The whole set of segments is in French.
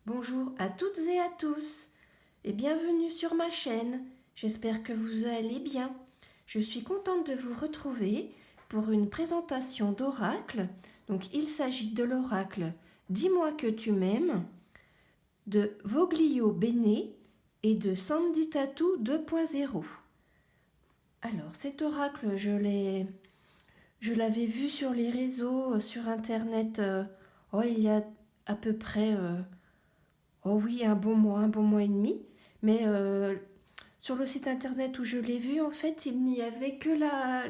Bonjour à toutes et à tous et bienvenue sur ma chaîne. J'espère que vous allez bien. Je suis contente de vous retrouver pour une présentation d'oracle. Donc il s'agit de l'oracle Dis-moi que tu m'aimes de Voglio Bene et de Sandy Tattoo 2.0. Alors cet oracle, je l'avais vu sur les réseaux, sur internet, il y a à peu près oh oui, un bon mois et demi. Mais sur le site internet où je l'ai vu, en fait, il n'y avait que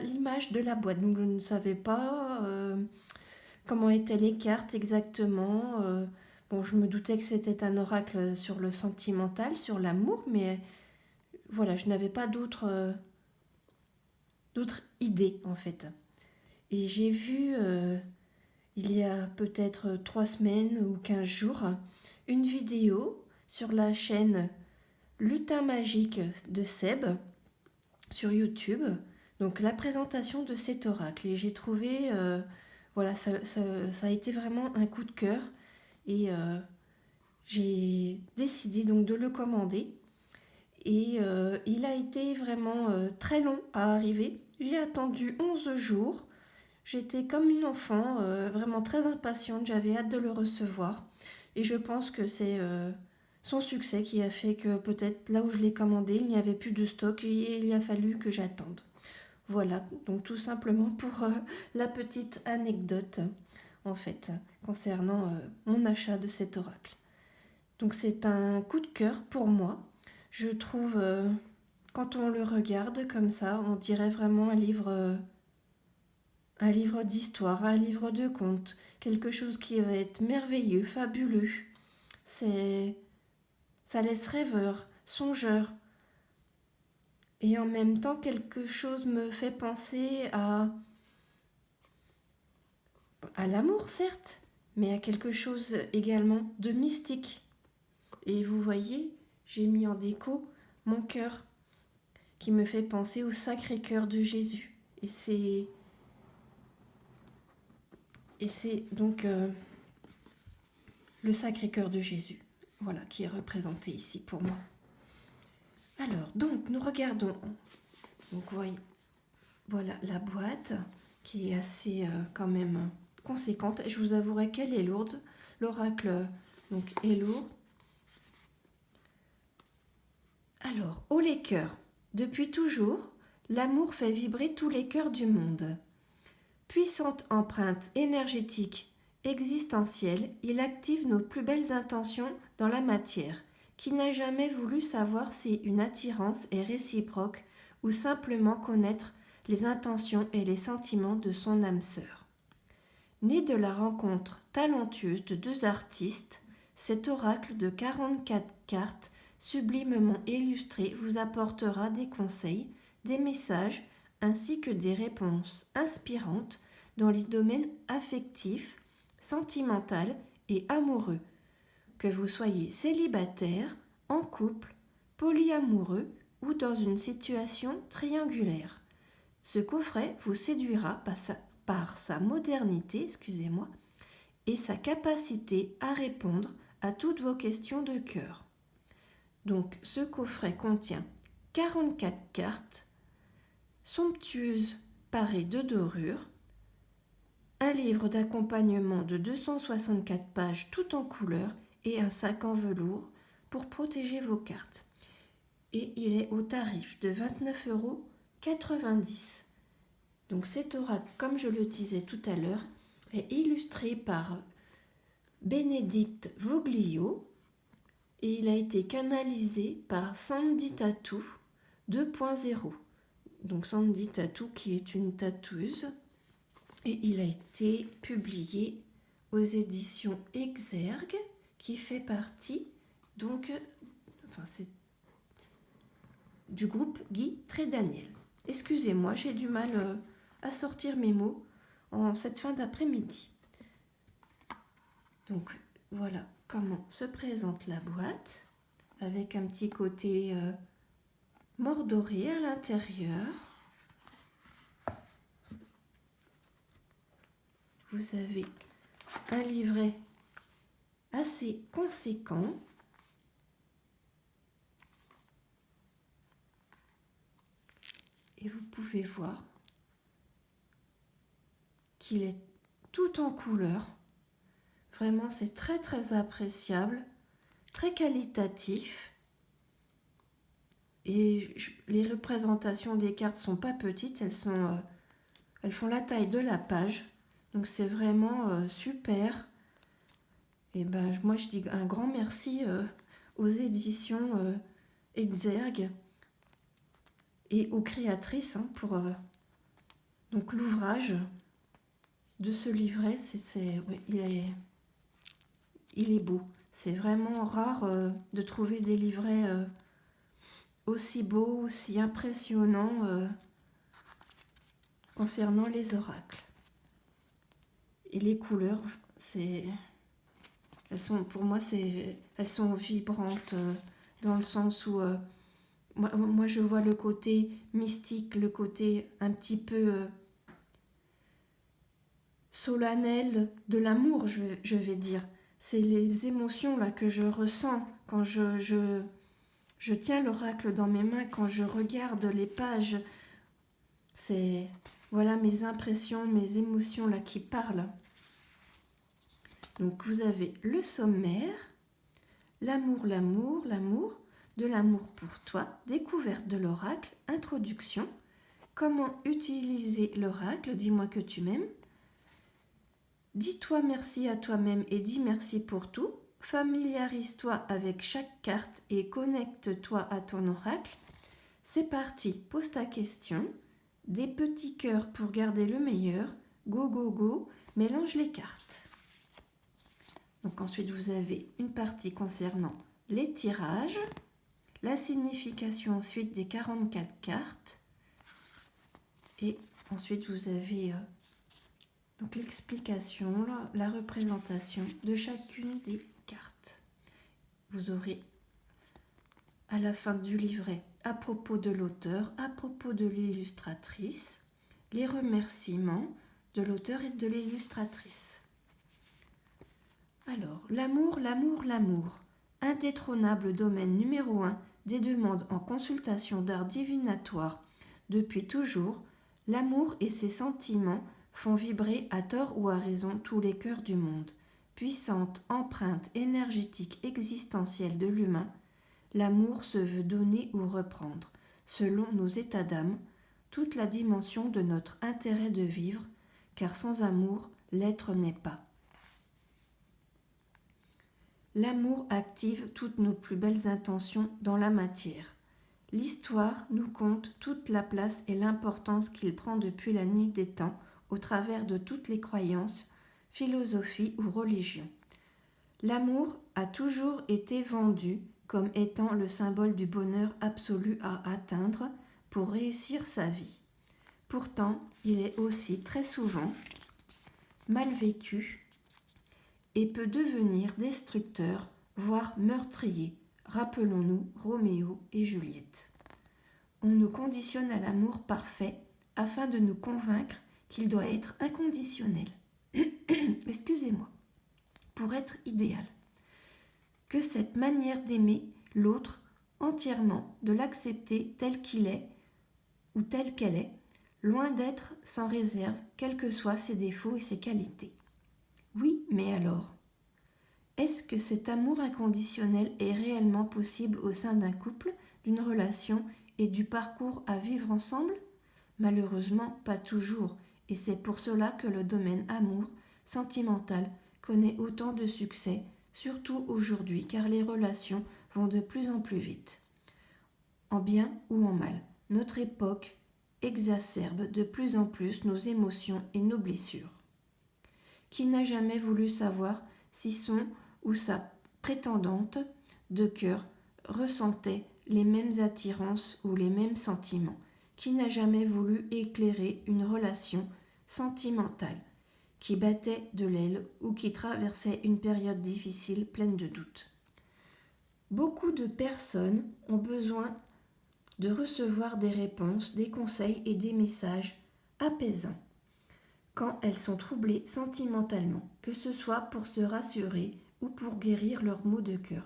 l'image de la boîte. Donc je ne savais pas comment étaient les cartes exactement. Bon, je me doutais que c'était un oracle sur le sentimental, sur l'amour, mais voilà, je n'avais pas d'autres idées en fait. Et j'ai vu, il y a peut-être 3 semaines ou 15 jours, une vidéo sur la chaîne Lutin magique de Seb sur YouTube, donc la présentation de cet oracle. Et j'ai trouvé, voilà, ça a été vraiment un coup de cœur. Et j'ai décidé donc de le commander. Et il a été vraiment très long à arriver. J'ai attendu 11 jours. J'étais comme une enfant, vraiment très impatiente. J'avais hâte de le recevoir. Et je pense que c'est son succès qui a fait que peut-être là où je l'ai commandé, il n'y avait plus de stock et il a fallu que j'attende. Voilà, donc tout simplement pour la petite anecdote en fait concernant mon achat de cet oracle. Donc c'est un coup de cœur pour moi. Je trouve quand on le regarde comme ça, on dirait vraiment un livre d'histoire, un livre de contes, quelque chose qui va être merveilleux, fabuleux. C'est Ça laisse rêveur, songeur. Et en même temps, quelque chose me fait penser à l'amour, certes, mais à quelque chose également de mystique. Et vous voyez, j'ai mis en déco mon cœur, qui me fait penser au Sacré-Cœur de Jésus. Et c'est donc le Sacré-Cœur de Jésus, voilà, qui est représenté ici pour moi. Alors, donc, nous regardons. Donc, voyez, voilà la boîte qui est assez quand même conséquente. Je vous avouerai qu'elle est lourde. L'oracle donc est lourd. Alors, ô les cœurs, depuis toujours, l'amour fait vibrer tous les cœurs du monde. Puissante empreinte énergétique existentielle, il active nos plus belles intentions dans la matière. Qui n'a jamais voulu savoir si une attirance est réciproque ou simplement connaître les intentions et les sentiments de son âme sœur. Né de la rencontre talentueuse de deux artistes, cet oracle de 44 cartes sublimement illustré vous apportera des conseils, des messages ainsi que des réponses inspirantes dans les domaines affectifs, sentimental et amoureux. Que vous soyez célibataire, en couple, polyamoureux ou dans une situation triangulaire. Ce coffret vous séduira par sa modernité, et sa capacité à répondre à toutes vos questions de cœur. Donc ce coffret contient 44 cartes somptueuses parées de dorures, un livre d'accompagnement de 264 pages tout en couleur et un sac en velours pour protéger vos cartes. Et il est au tarif de 29,90 €. Donc cet oracle, comme je le disais tout à l'heure, est illustré par Bénédicte Voglio et il a été canalisé par Sandy Tattoo 2.0. Donc Sandy Tattoo qui est une tatoueuse et il a été publié aux éditions Exergue qui fait partie donc c'est du groupe Guy Trédaniel. Excusez-moi, j'ai du mal à sortir mes mots en cette fin d'après-midi. Donc voilà comment se présente la boîte avec un petit côté mordoré à l'intérieur. Vous avez un livret assez conséquent. Et vous pouvez voir qu'il est tout en couleur. Vraiment, c'est très très appréciable, très qualitatif. Et les représentations des cartes sont pas petites, elles font la taille de la page. Donc c'est vraiment super. Et ben moi je dis un grand merci aux éditions Exergue et aux créatrices pour donc l'ouvrage de ce livret. Oui, il est beau. C'est vraiment rare de trouver des livrets aussi beaux, aussi impressionnants concernant les oracles. Et les couleurs, pour moi, elles sont vibrantes dans le sens où moi je vois le côté mystique, le côté un petit peu solennel de l'amour, je vais dire. C'est les émotions là que je ressens quand je tiens l'oracle dans mes mains, quand je regarde les pages. C'est voilà mes impressions, mes émotions là qui parlent. Donc vous avez le sommaire, l'amour, l'amour, l'amour, de l'amour pour toi, découverte de l'oracle, introduction, comment utiliser l'oracle, dis-moi que tu m'aimes, dis-toi merci à toi-même et dis merci pour tout, familiarise-toi avec chaque carte et connecte-toi à ton oracle. C'est parti, pose ta question, des petits cœurs pour garder le meilleur, go go go, mélange les cartes. Donc ensuite vous avez une partie concernant les tirages, la signification ensuite des 44 cartes et ensuite vous avez donc l'explication, la représentation de chacune des cartes. Vous aurez à la fin du livret à propos de l'auteur, à propos de l'illustratrice, les remerciements de l'auteur et de l'illustratrice. Alors, l'amour, l'amour, l'amour, indétrônable domaine numéro 1 des demandes en consultation d'art divinatoire depuis toujours, l'amour et ses sentiments font vibrer à tort ou à raison tous les cœurs du monde. Puissante empreinte énergétique existentielle de l'humain, l'amour se veut donner ou reprendre, selon nos états d'âme, toute la dimension de notre intérêt de vivre, car sans amour, l'être n'est pas. L'amour active toutes nos plus belles intentions dans la matière. L'histoire nous conte toute la place et l'importance qu'il prend depuis la nuit des temps au travers de toutes les croyances, philosophies ou religions. L'amour a toujours été vendu comme étant le symbole du bonheur absolu à atteindre pour réussir sa vie. Pourtant, il est aussi très souvent mal vécu et peut devenir destructeur, voire meurtrier. Rappelons-nous Roméo et Juliette. On nous conditionne à l'amour parfait afin de nous convaincre qu'il doit être inconditionnel. Excusez-moi. Pour être idéal. Que cette manière d'aimer l'autre entièrement, de l'accepter tel qu'il est ou telle qu'elle est, loin d'être sans réserve, quels que soient ses défauts et ses qualités. Oui, mais alors, est-ce que cet amour inconditionnel est réellement possible au sein d'un couple, d'une relation et du parcours à vivre ensemble ? Malheureusement, pas toujours, et c'est pour cela que le domaine amour sentimental connaît autant de succès, surtout aujourd'hui, car les relations vont de plus en plus vite. En bien ou en mal, notre époque exacerbe de plus en plus nos émotions et nos blessures. Qui n'a jamais voulu savoir si son ou sa prétendante de cœur ressentait les mêmes attirances ou les mêmes sentiments? Qui n'a jamais voulu éclairer une relation sentimentale qui battait de l'aile ou qui traversait une période difficile pleine de doutes? Beaucoup de personnes ont besoin de recevoir des réponses, des conseils et des messages apaisants quand elles sont troublées sentimentalement, que ce soit pour se rassurer ou pour guérir leurs maux de cœur.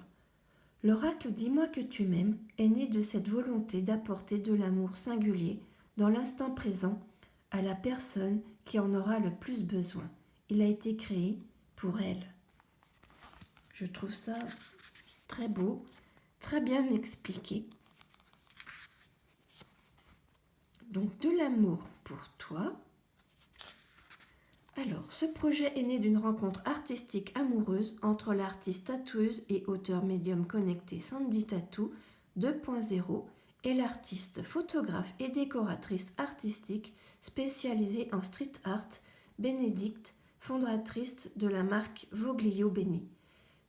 L'oracle Dis-moi que tu m'aimes est né de cette volonté d'apporter de l'amour singulier dans l'instant présent à la personne qui en aura le plus besoin. Il a été créé pour elle. Je trouve ça très beau, très bien expliqué. Donc de l'amour pour toi. Alors, ce projet est né d'une rencontre artistique amoureuse entre l'artiste tatoueuse et auteur médium connecté Sandy Tattoo 2.0 et l'artiste photographe et décoratrice artistique spécialisée en street art Bénédicte, fondatrice de la marque Voglio Béni.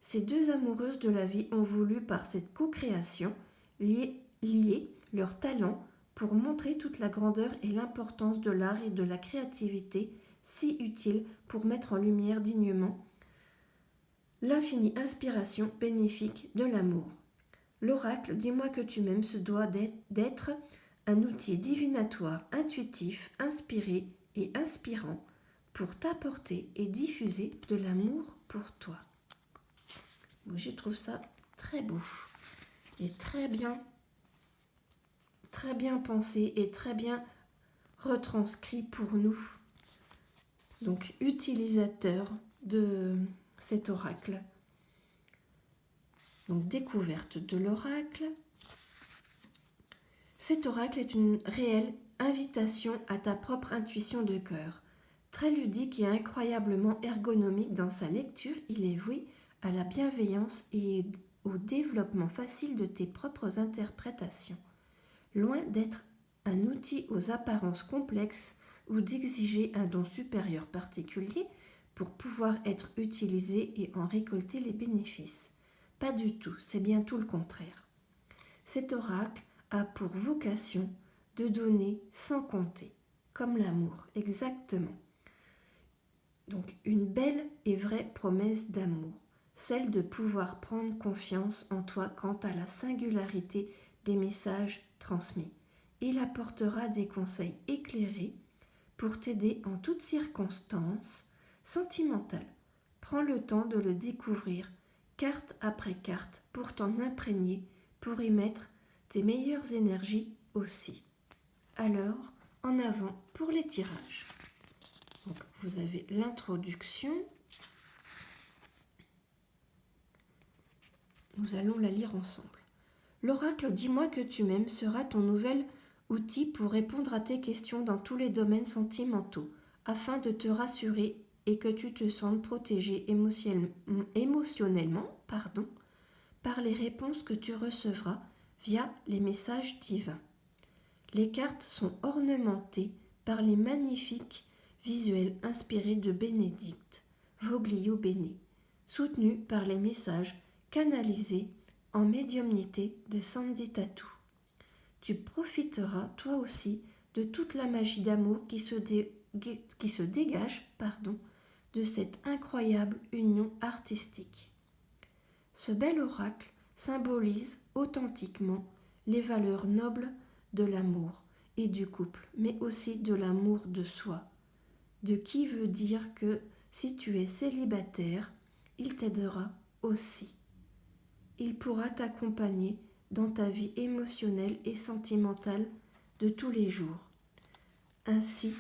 Ces deux amoureuses de la vie ont voulu par cette co-création lier leurs talents pour montrer toute la grandeur et l'importance de l'art et de la créativité si utile pour mettre en lumière dignement l'infinie inspiration bénéfique de l'amour. L'oracle Dis-moi que tu m'aimes se doit d'être un outil divinatoire, intuitif, inspiré et inspirant pour t'apporter et diffuser de l'amour pour toi. Moi, je trouve ça très beau et très bien pensé et très bien retranscrit pour nous. Donc, utilisateur de cet oracle. Donc, découverte de l'oracle. Cet oracle est une réelle invitation à ta propre intuition de cœur. Très ludique et incroyablement ergonomique dans sa lecture, il est voué à la bienveillance et au développement facile de tes propres interprétations. Loin d'être un outil aux apparences complexes ou d'exiger un don supérieur particulier pour pouvoir être utilisé et en récolter les bénéfices. Pas du tout, c'est bien tout le contraire. Cet oracle a pour vocation de donner sans compter, comme l'amour, exactement. Donc une belle et vraie promesse d'amour, celle de pouvoir prendre confiance en toi quant à la singularité des messages transmis. Il apportera des conseils éclairés pour t'aider en toutes circonstances sentimentales. Prends le temps de le découvrir, carte après carte, pour t'en imprégner, pour y mettre tes meilleures énergies aussi. Alors, en avant pour les tirages. Donc, vous avez l'introduction. Nous allons la lire ensemble. L'oracle Dis-moi que tu m'aimes sera ton nouvel outil pour répondre à tes questions dans tous les domaines sentimentaux, afin de te rassurer et que tu te sentes protégé émotionnellement par les réponses que tu recevras via les messages divins. Les cartes sont ornementées par les magnifiques visuels inspirés de Bénédicte, Voglio Béni, soutenus par les messages canalisés en médiumnité de Sandy Tattoo. Tu profiteras toi aussi de toute la magie d'amour qui se dégage de cette incroyable union artistique. Ce bel oracle symbolise authentiquement les valeurs nobles de l'amour et du couple, mais aussi de l'amour de soi, de qui veut dire que si tu es célibataire, il t'aidera aussi. Il pourra t'accompagner dans ta vie émotionnelle et sentimentale de tous les jours, ainsi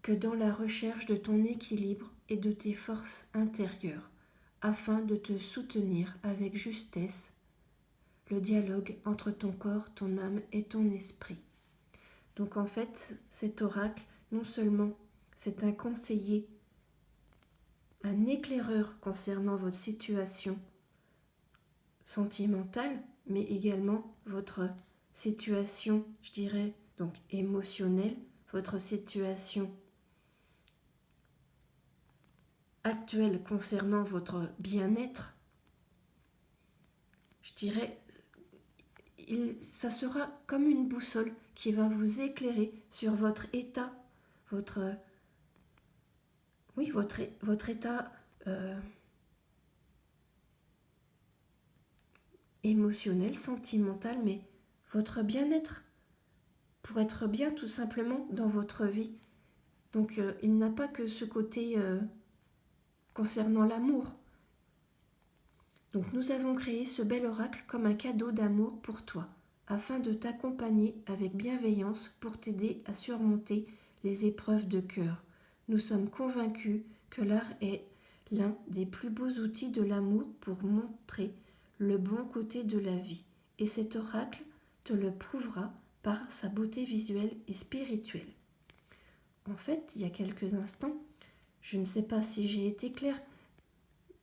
que dans la recherche de ton équilibre et de tes forces intérieures, afin de te soutenir avec justesse le dialogue entre ton corps, ton âme et ton esprit. Donc en fait, cet oracle, non seulement c'est un conseiller, un éclaireur concernant votre situation sentimentale, mais également votre situation, je dirais, donc émotionnelle, votre situation actuelle concernant votre bien-être, je dirais, ça sera comme une boussole qui va vous éclairer sur votre état, votre état émotionnel, sentimental, mais votre bien-être, pour être bien tout simplement dans votre vie Donc il n'a pas que ce côté concernant l'amour. Donc nous avons créé ce bel oracle comme un cadeau d'amour pour toi, afin de t'accompagner avec bienveillance pour t'aider à surmonter les épreuves de cœur. Nous sommes convaincus que l'art est l'un des plus beaux outils de l'amour pour montrer le bon côté de la vie. Et cet oracle te le prouvera par sa beauté visuelle et spirituelle. En fait, il y a quelques instants, je ne sais pas si j'ai été claire,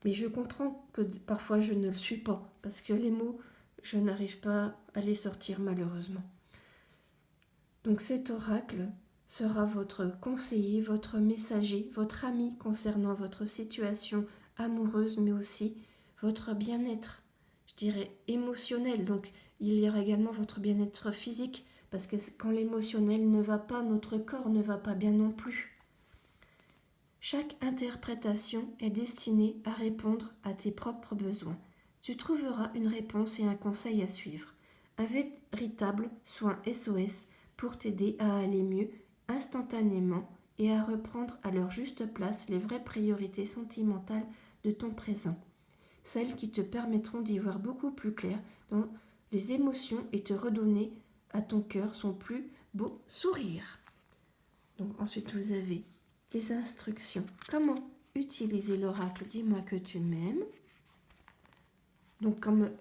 mais je comprends que parfois je ne le suis pas, parce que les mots, je n'arrive pas à les sortir malheureusement. Donc cet oracle sera votre conseiller, votre messager, votre ami concernant votre situation amoureuse, mais aussi votre bien-être, je dirais émotionnel. Donc il y aura également votre bien-être physique, parce que quand l'émotionnel ne va pas, notre corps ne va pas bien non plus. Chaque interprétation est destinée à répondre à tes propres besoins. Tu trouveras une réponse et un conseil à suivre. Un véritable soin SOS pour t'aider à aller mieux instantanément et à reprendre à leur juste place les vraies priorités sentimentales de ton présent. Celles qui te permettront d'y voir beaucoup plus clair dans les émotions et te redonner à ton cœur son plus beau sourire. Donc ensuite vous avez les instructions. Comment utiliser l'oracle? Dis-moi que tu m'aimes. Donc comme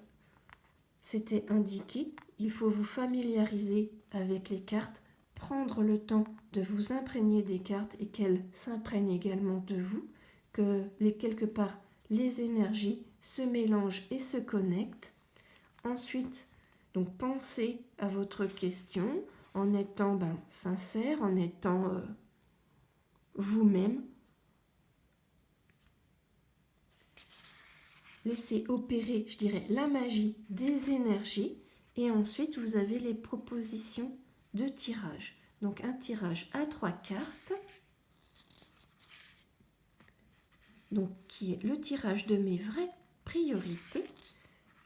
c'était indiqué, il faut vous familiariser avec les cartes, prendre le temps de vous imprégner des cartes et qu'elles s'imprègnent également de vous, que quelque part les énergies se mélangent et se connectent. Ensuite, donc pensez à votre question en étant sincère, en étant vous-même. Laissez opérer, je dirais, la magie des énergies. Et ensuite, vous avez les propositions de tirage. Donc, un tirage à 3 cartes. Donc, qui est le tirage de mes vraies priorités.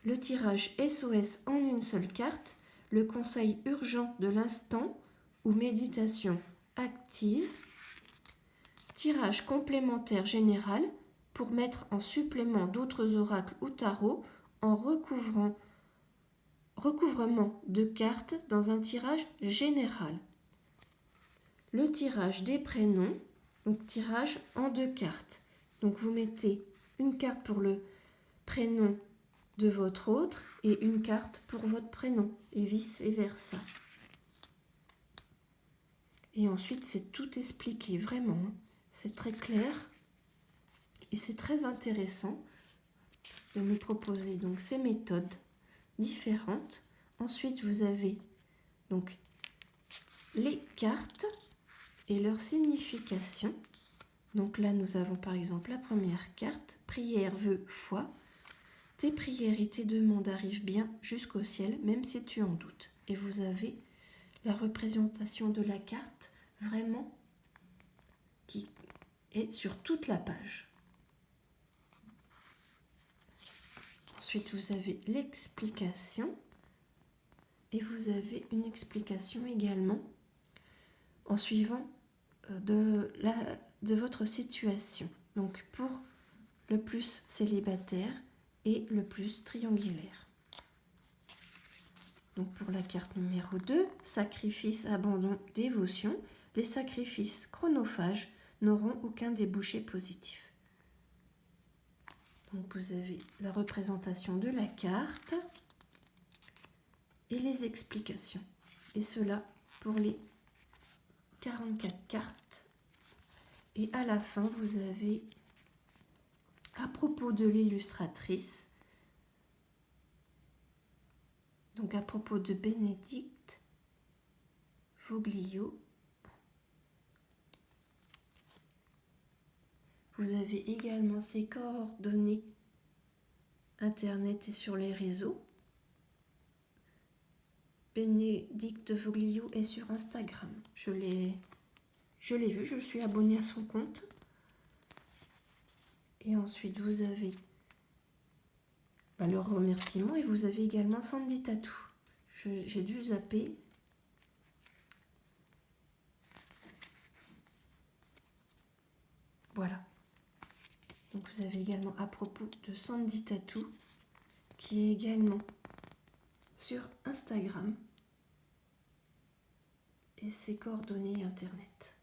Le tirage SOS en une seule carte. Le conseil urgent de l'instant ou méditation active. Tirage complémentaire général pour mettre en supplément d'autres oracles ou tarots en recouvrement de cartes dans un tirage général. Le tirage des prénoms, donc tirage en 2 cartes. Donc vous mettez une carte pour le prénom de votre autre et une carte pour votre prénom et vice versa. Et ensuite c'est tout expliqué vraiment, c'est très clair. Et c'est très intéressant de nous proposer donc ces méthodes différentes. Ensuite, vous avez donc les cartes et leur signification. Donc là, nous avons par exemple la première carte, prière, vœu, foi. Tes prières et tes demandes arrivent bien jusqu'au ciel, même si tu en doutes. Et vous avez la représentation de la carte vraiment qui est sur toute la page. Ensuite, vous avez l'explication et vous avez une explication également en suivant de votre situation. Donc, pour le plus célibataire et le plus triangulaire. Donc, pour la carte numéro 2, sacrifice, abandon, dévotion, les sacrifices chronophages n'auront aucun débouché positif. Donc vous avez la représentation de la carte et les explications. Et cela pour les 44 cartes. Et à la fin, vous avez, à propos de l'illustratrice, donc à propos de Bénédicte Voglio, vous avez également ses coordonnées internet et sur les réseaux. Bénédicte Voglio est sur Instagram. Je l'ai vu, je suis abonnée à son compte. Et ensuite, vous avez le remerciement et vous avez également Sandy Tattoo. J'ai dû zapper. Donc vous avez également à propos de Sandy Tattoo, qui est également sur Instagram et ses coordonnées internet.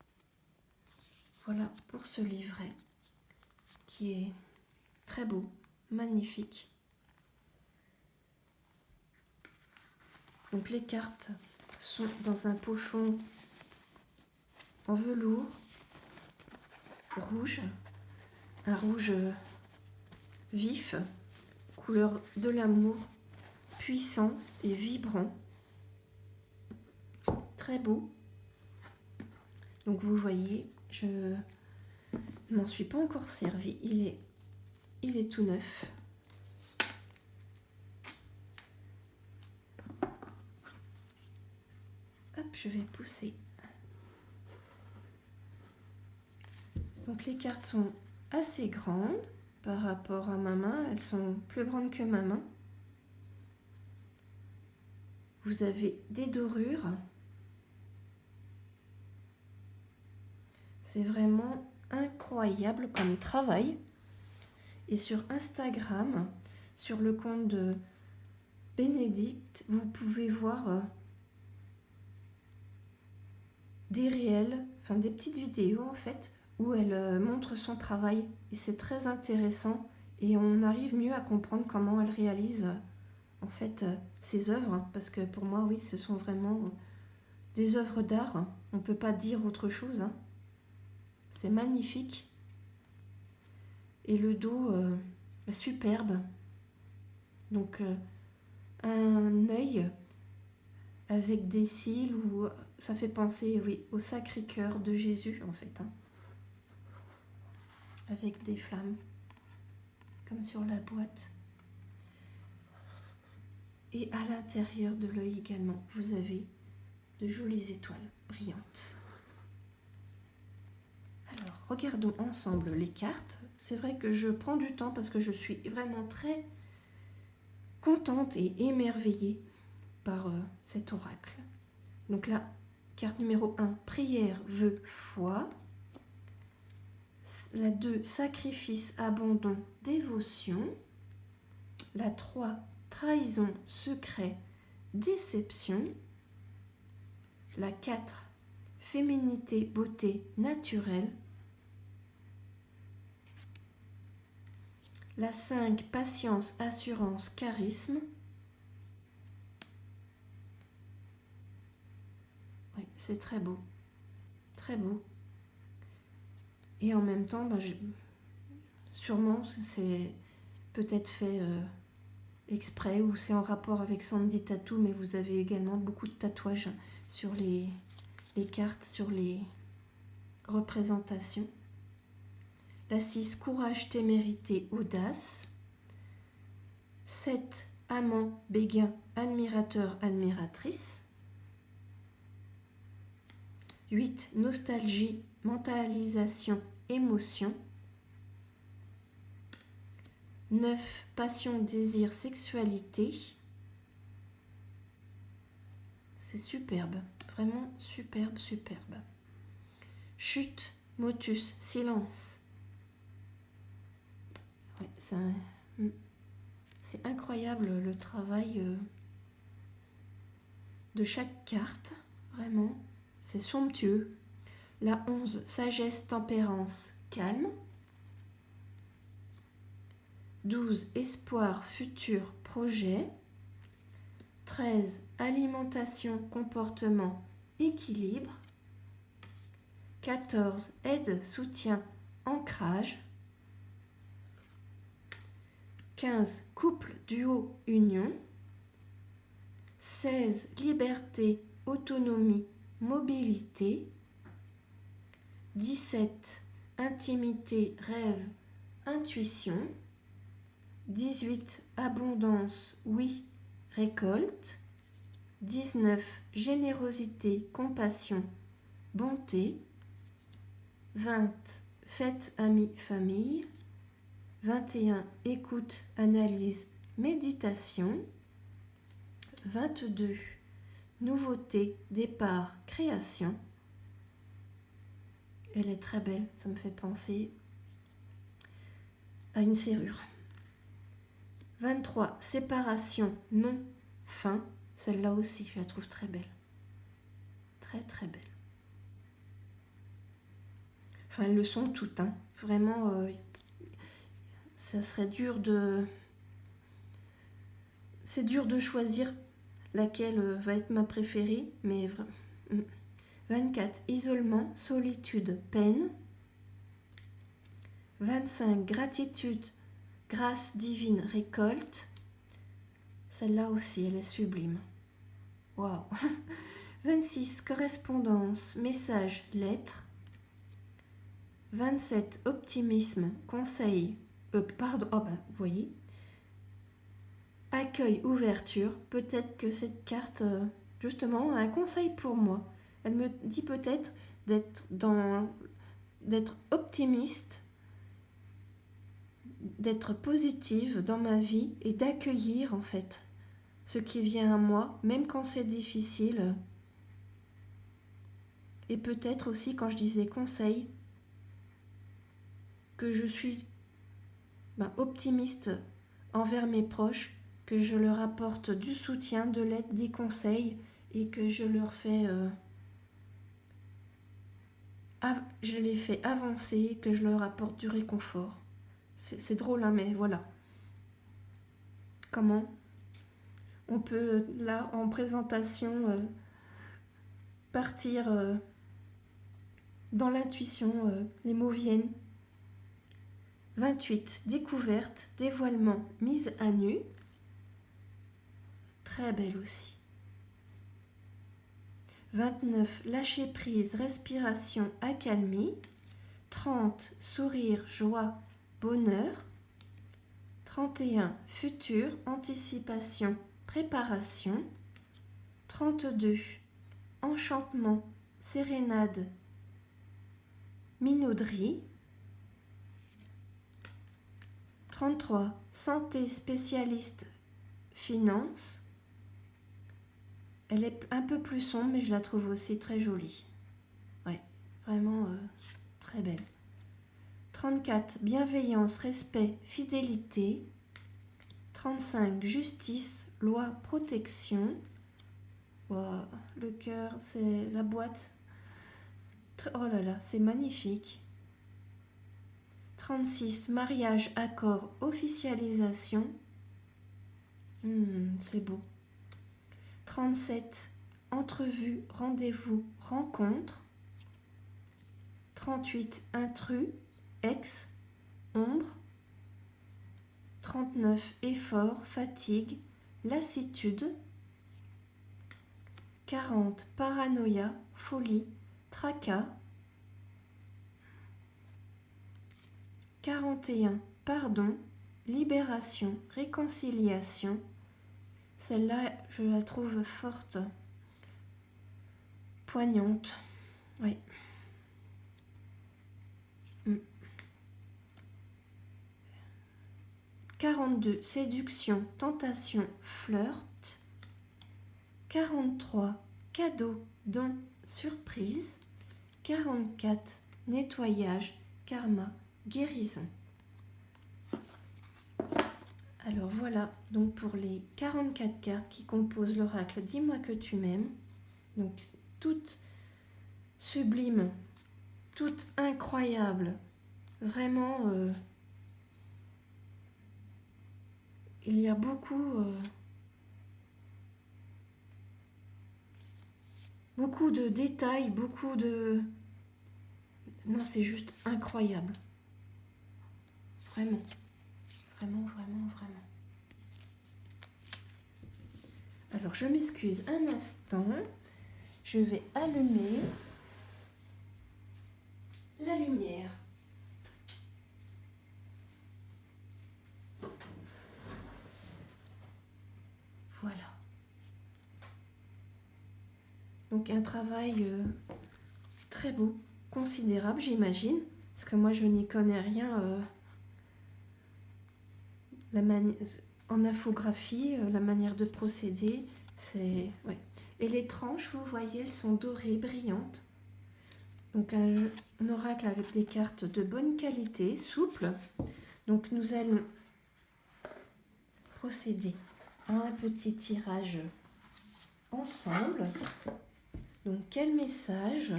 Voilà pour ce livret qui est très beau, magnifique. Donc les cartes sont dans un pochon en velours rouge, un rouge vif, couleur de l'amour, puissant et vibrant, très beau. Donc vous voyez, je ne m'en suis pas encore servi, il est tout neuf. Hop, je vais pousser. Donc les cartes sont assez grandes par rapport à ma main, elles sont plus grandes que ma main. Vous avez des dorures. C'est vraiment incroyable comme travail. Et sur Instagram, sur le compte de Bénédicte, vous pouvez voir des réels, enfin des petites vidéos en fait, où elle montre son travail. Et c'est très intéressant et on arrive mieux à comprendre comment elle réalise en fait ses œuvres. Parce que pour moi, oui, ce sont vraiment des œuvres d'art. On ne peut pas dire autre chose. C'est magnifique. Et le dos est superbe. Donc un œil avec des cils où ça fait penser, oui, au Sacré-Cœur de Jésus en fait. Avec des flammes, comme sur la boîte. Et à l'intérieur de l'œil également, vous avez de jolies étoiles brillantes. Alors, regardons ensemble les cartes. C'est vrai que je prends du temps parce que je suis vraiment très contente et émerveillée par cet oracle. Donc là, carte numéro 1, prière, vœu, foi. La 2, sacrifice, abandon, dévotion. La 3, trahison, secret, déception. La 4, féminité, beauté, naturelle. La 5, patience, assurance, charisme. Oui, c'est très beau. Très beau. Et en même temps, sûrement c'est peut-être fait exprès ou c'est en rapport avec Sandy Tattoo, mais vous avez également beaucoup de tatouages sur les cartes, sur les représentations. La 6, courage, témérité, audace. 7, amant, béguin, admirateur, admiratrice. 8, nostalgie, mentalisation, émotion. 9, passion, désir, sexualité. C'est superbe, vraiment superbe, superbe. Chute, motus, silence. Ouais, c'est incroyable le travail de chaque carte, vraiment, c'est somptueux. La 11, sagesse, tempérance, calme. 12, espoir, futur, projet. 13, alimentation, comportement, équilibre. 14, aide, soutien, ancrage. 15, couple, duo, union. 16, liberté, autonomie, mobilité. 17, intimité, rêve, intuition. 18, abondance, oui, récolte. 19, générosité, compassion, bonté. 20, fête, amis, famille. 21, écoute, analyse, méditation. 22, nouveauté, départ, création. Elle est très belle, ça me fait penser à une serrure. 23, séparation, non, fin. Celle-là aussi, je la trouve très belle. Très très belle. Enfin, elles le sont toutes, hein. Vraiment, ça serait dur de... C'est dur de choisir laquelle va être ma préférée, mais 24, isolement, solitude, peine. 25, gratitude, grâce divine, récolte. Celle-là aussi, elle est sublime. Waouh. 26, correspondance, message, lettre. 27, optimisme, conseil, pardon, vous voyez. Accueil, ouverture. Peut-être que cette carte, justement, a un conseil pour moi. Elle me dit peut-être d'être optimiste, d'être positive dans ma vie et d'accueillir en fait ce qui vient à moi, même quand c'est difficile. Et peut-être aussi quand je disais conseil, que je suis optimiste envers mes proches, que je leur apporte du soutien, de l'aide, des conseils et que je leur fais... je les fais avancer, que je leur apporte du réconfort. C'est drôle, hein, mais voilà. Comment on peut, là, en présentation, partir dans l'intuition, les mots viennent. 28, découverte, dévoilement, mise à nu. Très belle aussi. 29, lâcher prise, respiration, accalmie. 30, sourire, joie, bonheur. 31, futur, anticipation, préparation. 32, enchantement, sérénade, minauderie. 33, santé, spécialiste, finance. Elle est un peu plus sombre, mais je la trouve aussi très jolie. Ouais, vraiment très belle. 34, bienveillance, respect, fidélité. 35, justice, loi, protection. Wow, le cœur, c'est la boîte. Oh là là, c'est magnifique. 36, mariage, accord, officialisation. C'est beau. 37, entrevue, rendez-vous, rencontre. 38, intrus, ex, ombre. 39, effort, fatigue, lassitude. 40, paranoïa, folie, tracas. 41, pardon, libération, réconciliation. Celle-là, je la trouve forte, poignante. Oui. 42, séduction, tentation, flirt. 43, cadeau, don, surprise. 44, nettoyage, karma, guérison. Alors voilà, donc pour les 44 cartes qui composent l'oracle, dis-moi que tu m'aimes. Donc toutes sublimes, toutes incroyables. Vraiment, il y a beaucoup de détails, beaucoup de... Non, c'est juste incroyable. Vraiment. Vraiment, vraiment, vraiment. Alors, je m'excuse un instant. Je vais allumer la lumière. Voilà. Donc, un travail très beau, considérable, j'imagine. Parce que moi, je n'y connais rien en infographie, la manière de procéder, c'est... Ouais. Et les tranches, vous voyez, elles sont dorées, brillantes. Donc un oracle avec des cartes de bonne qualité, souples. Donc nous allons procéder à un petit tirage ensemble. Donc quel message?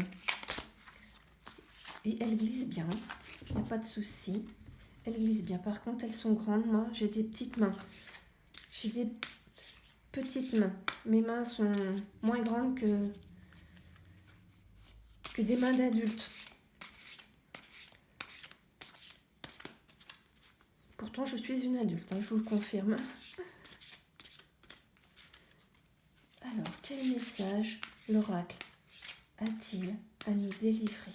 Et elle glisse bien, il n'y a pas de souci. Elle glisse bien. Par contre, elles sont grandes. Moi, j'ai des petites mains. J'ai des petites mains. Mes mains sont moins grandes que des mains d'adultes. Pourtant, je suis une adulte, hein, je vous le confirme. Alors, quel message l'oracle a-t-il à nous délivrer?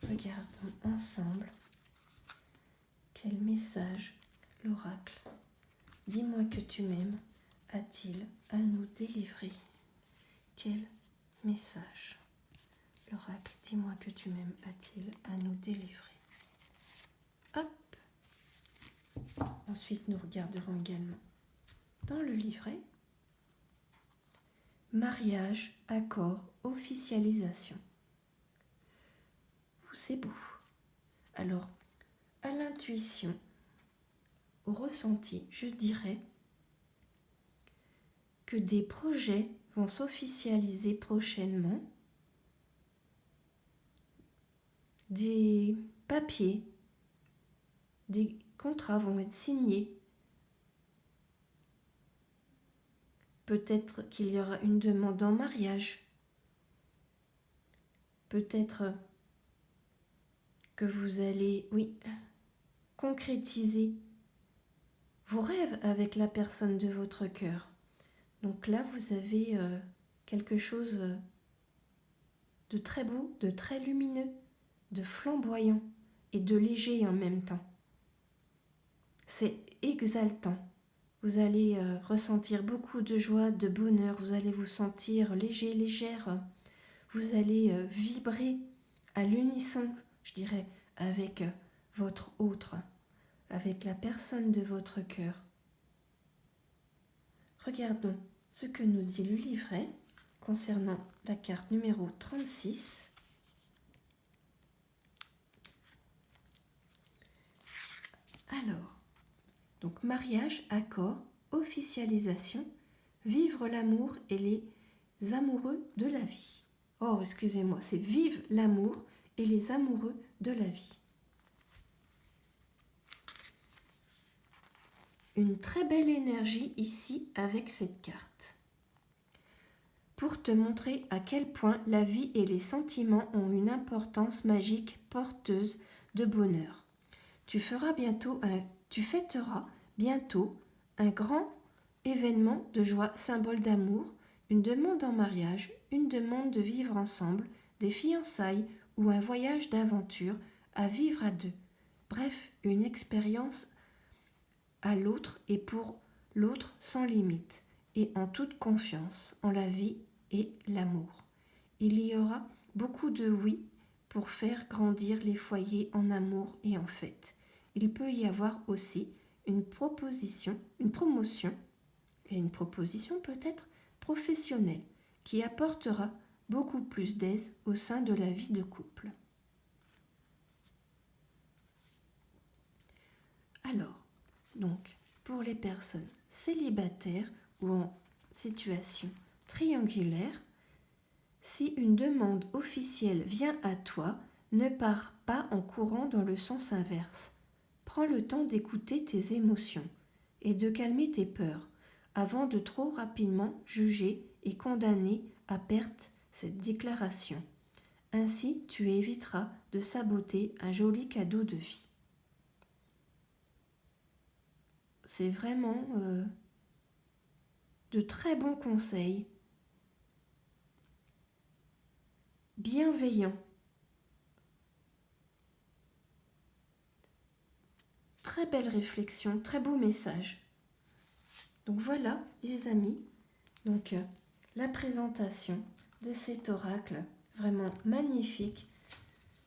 Regardons ensemble. Quel message l'oracle, dis-moi que tu m'aimes, a-t-il à nous délivrer? Quel message l'oracle, dis-moi que tu m'aimes, a-t-il à nous délivrer? Hop. Ensuite, nous regarderons également dans le livret mariage, accord, officialisation. C'est beau. Alors, à l'intuition, au ressenti, je dirais que des projets vont s'officialiser prochainement, des papiers, des contrats vont être signés. Peut-être qu'il y aura une demande en mariage. Peut-être que vous allez, concrétiser vos rêves avec la personne de votre cœur. Donc là, vous avez quelque chose de très beau, de très lumineux, de flamboyant et de léger en même temps. C'est exaltant. Vous allez ressentir beaucoup de joie, de bonheur. Vous allez vous sentir léger, légère. Vous allez vibrer à l'unisson, je dirais, avec votre autre, avec la personne de votre cœur. Regardons ce que nous dit le livret concernant la carte numéro 36. Alors, donc mariage, accord, officialisation, vivre l'amour et les amoureux de la vie. Oh, excusez-moi, c'est vive l'amour et les amoureux de la vie. Une très belle énergie ici avec cette carte. Pour te montrer à quel point la vie et les sentiments ont une importance magique porteuse de bonheur. Tu fêteras bientôt un grand événement de joie, symbole d'amour, une demande en mariage, une demande de vivre ensemble, des fiançailles ou un voyage d'aventure à vivre à deux. Bref, une expérience à l'autre et pour l'autre sans limite et en toute confiance en la vie et l'amour. Il y aura beaucoup de oui pour faire grandir les foyers en amour et en fête. Il peut y avoir aussi une promotion et une proposition peut-être professionnelle qui apportera beaucoup plus d'aise au sein de la vie de couple. Alors, donc, pour les personnes célibataires ou en situation triangulaire, si une demande officielle vient à toi, ne pars pas en courant dans le sens inverse. Prends le temps d'écouter tes émotions et de calmer tes peurs avant de trop rapidement juger et condamner à perte cette déclaration. Ainsi, tu éviteras de saboter un joli cadeau de vie. C'est vraiment de très bons conseils, bienveillants, très belle réflexion, très beau message. Donc voilà les amis, donc la présentation de cet oracle vraiment magnifique.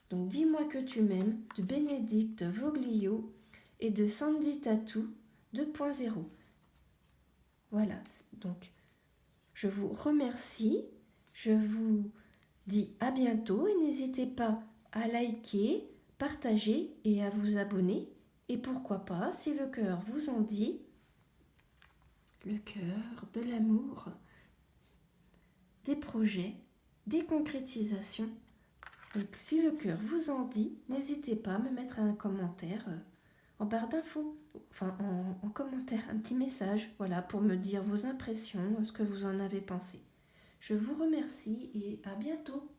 Donc dis-moi que tu m'aimes de Bénédicte Voglio et de Sandy Tattoo 2.0. Voilà, donc je vous remercie, je vous dis à bientôt et n'hésitez pas à liker, partager et à vous abonner. Et pourquoi pas, si le cœur vous en dit, le cœur, de l'amour, des projets, des concrétisations. Donc si le cœur vous en dit, n'hésitez pas à me mettre un commentaire en barre d'infos, enfin en commentaire, un petit message, voilà, pour me dire vos impressions, ce que vous en avez pensé. Je vous remercie et à bientôt.